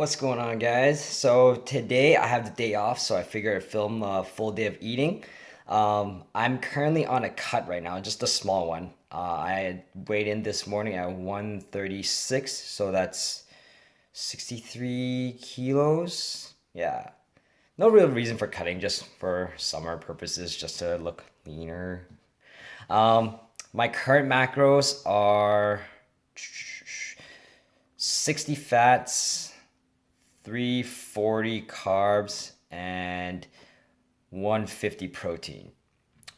What's going on, guys? So today I have the day off, so I figured I'd film a full day of eating. I'm currently on a cut right now, just a small one. I weighed in this morning at 136, so that's 63 kilos. Yeah, no real reason for cutting, just for summer purposes, just to look leaner. Um, my current macros are 60 fats, 340 carbs, and 150 protein.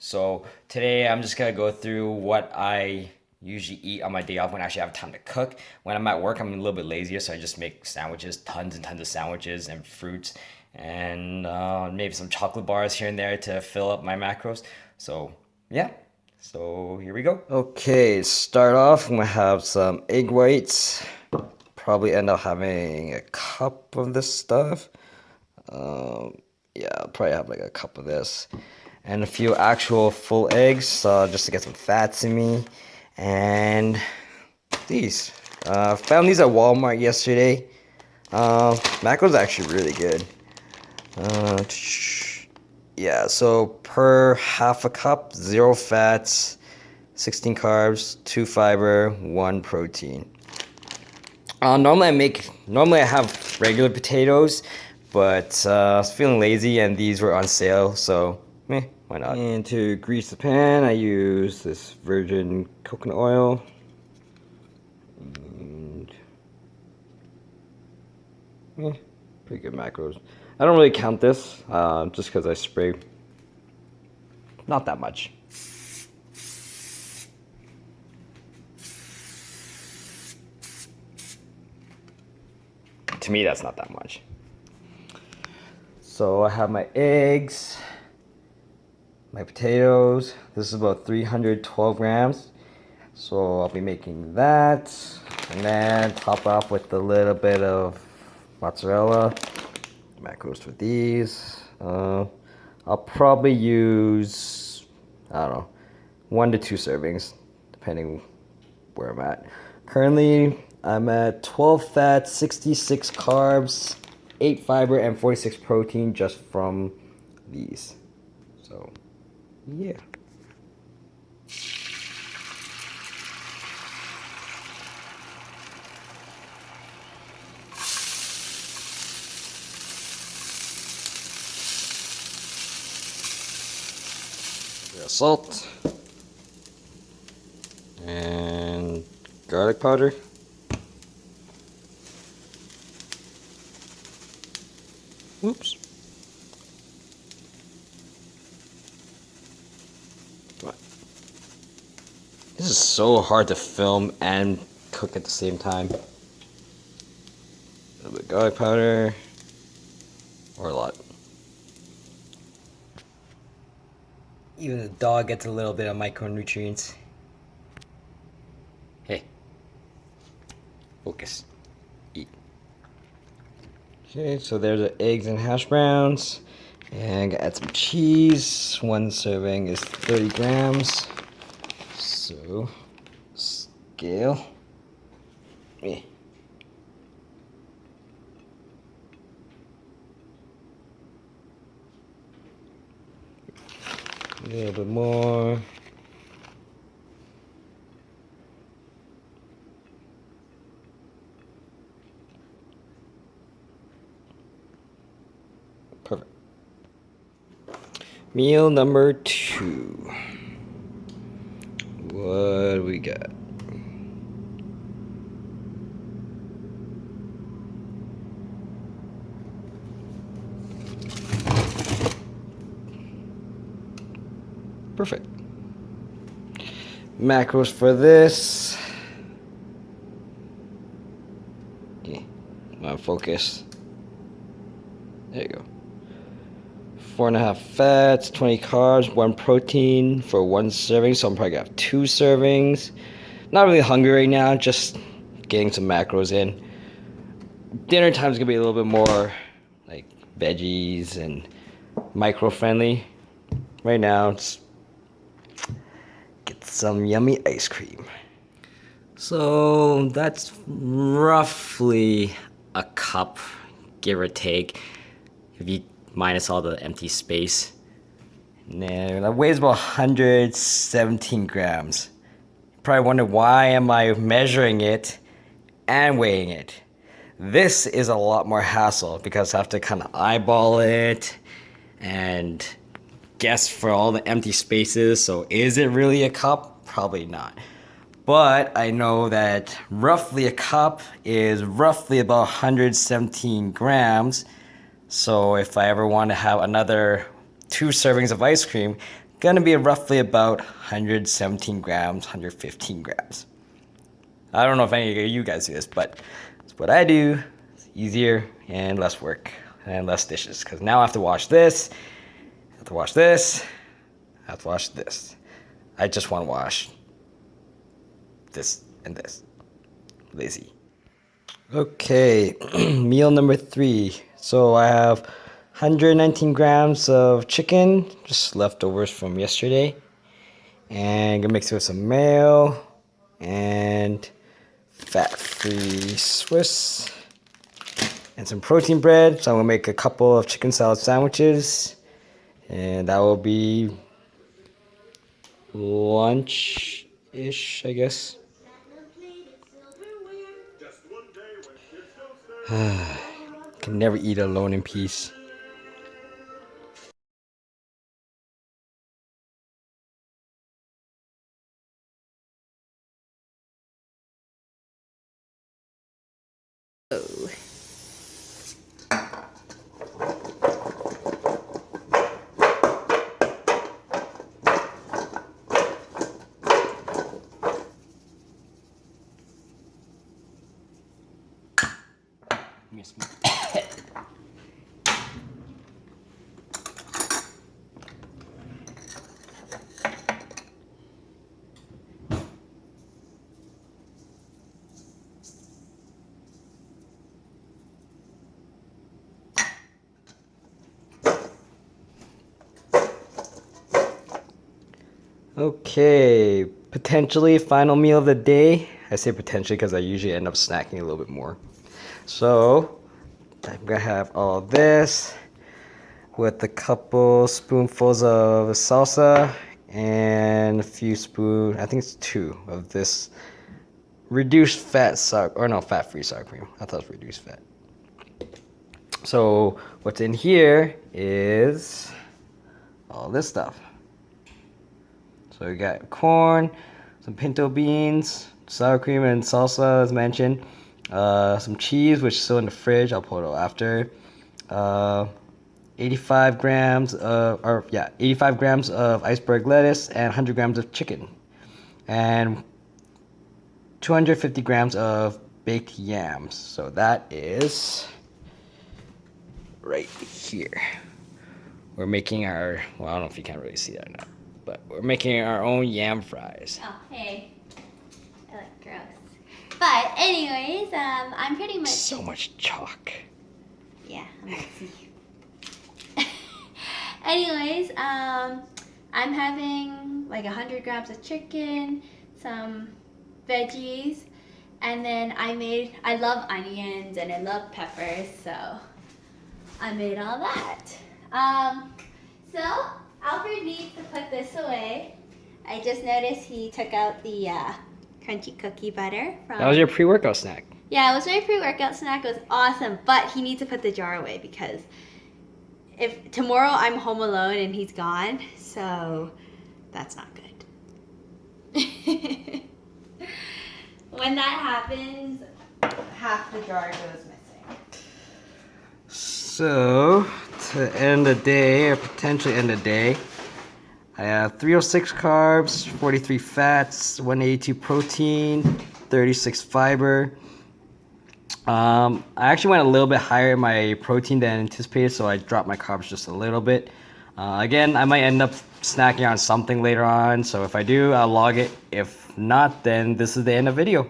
So today I'm just gonna go through what I usually eat on my day off when I actually have time to cook. When I'm at work, I'm a little bit lazier, so I just make sandwiches, tons and tons of sandwiches and fruits, and maybe some chocolate bars here and there to fill up my macros. So yeah, so here we go. Okay, start off, I'm gonna have some egg whites. Probably end up having a cup of this stuff. Yeah, I'll probably have like a cup of this. And a few actual full eggs, just to get some fats in me. And these. Found these at Walmart yesterday. Macros are actually really good. Uh, yeah, so per half a cup, 0 fats, 16 carbs, 2 fiber, 1 protein. Normally I have regular potatoes, but I was feeling lazy and these were on sale, so why not? And to grease the pan, I use this virgin coconut oil. And pretty good macros. I don't really count this, just because I spray not that much. To me, that's not that much. So I have my eggs, my potatoes. This is about 312 grams. So I'll be making that. And then top off with a little bit of mozzarella. Macros for these. I'll probably use, I don't know, 1 to 2 servings, depending where I'm at. Currently, I'm at 12 fat, 66 carbs, 8 fiber, and 46 protein just from these. So, yeah. Salt and garlic powder. Oops. Come on. This is so hard to film and cook at the same time. A little bit of garlic powder, or a lot. Even the dog gets a little bit of micronutrients. Hey, focus, eat. Okay, so there's the eggs and hash browns. And I'm gonna add some cheese. 1 serving is 30 grams. So, scale. Yeah. A little bit more. Perfect. Meal number 2. What do we got? Perfect. Macros for this. Okay, I'm focused. There you go. 4.5 fats, 20 carbs, 1 protein for 1 serving. So I'm probably gonna have 2 servings. Not really hungry right now, just getting some macros in. Dinner time's gonna be a little bit more like veggies and micro friendly. Right now, it's get some yummy ice cream. So that's roughly a cup, give or take, if you minus all the empty space. And then that weighs about 117 grams. You probably wonder, why am I measuring it and weighing it? This is a lot more hassle because I have to kind of eyeball it and guess for all the empty spaces. So is it really a cup? Probably not. But I know that roughly a cup is roughly about 117 grams. So if I ever want to have another 2 servings of ice cream, gonna be roughly about 117 grams, 115 grams. I don't know if any of you guys do this, but it's what I do. It's easier and less work and less dishes. Because now I have to wash this, I have to wash this, I have to wash this. I just want to wash this and this. Lazy. Okay, meal number 3. So I have 119 grams of chicken, just leftovers from yesterday. And I'm gonna mix it with some mayo and fat-free Swiss and some protein bread. So I'm gonna make a couple of chicken salad sandwiches, and that will be lunch-ish, I guess. Can never eat alone in peace. Okay, potentially final meal of the day. I say potentially because I usually end up snacking a little bit more. So I'm gonna have all this with a couple spoonfuls of salsa and a few spoons, I think it's 2 of this reduced fat sour, or no, fat-free sour cream. I thought it was reduced fat. So what's in here is all this stuff. So we got corn, some pinto beans, sour cream and salsa as mentioned, some cheese which is still in the fridge, I'll pull it out after, 85 grams of 85 grams of iceberg lettuce and 100 grams of chicken, and 250 grams of baked yams. So that is right here. We're making our, well, I don't know if you can really see that or not, but we're making our own yam fries. Oh, hey. I look gross. But anyways, I'm pretty much... So much chalk. Yeah, I'm messy. Anyways, I'm having like 100 grams of chicken, some veggies, and then I love onions and I love peppers, so I made all that. So Alfred needs to put this away. I just noticed he took out the crunchy cookie butter from... That was your pre-workout snack. Yeah, it was my pre-workout snack. It was awesome, but he needs to put the jar away because if tomorrow I'm home alone and he's gone, so that's not good. When that happens, half the jar goes missing. So, to end the day, or potentially end the day, I have 306 carbs, 43 fats, 182 protein, 36 fiber. I actually went a little bit higher in my protein than anticipated, so I dropped my carbs just a little bit. Again, I might end up snacking on something later on, so if I do, I'll log it. If not, then this is the end of the video.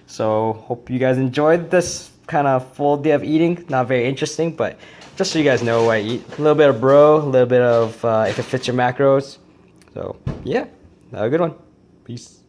So, hope you guys enjoyed this kind of full day of eating. Not very interesting, but just so you guys know what I eat. A little bit of bro, a little bit of if it fits your macros. So, yeah, have a good one. Peace.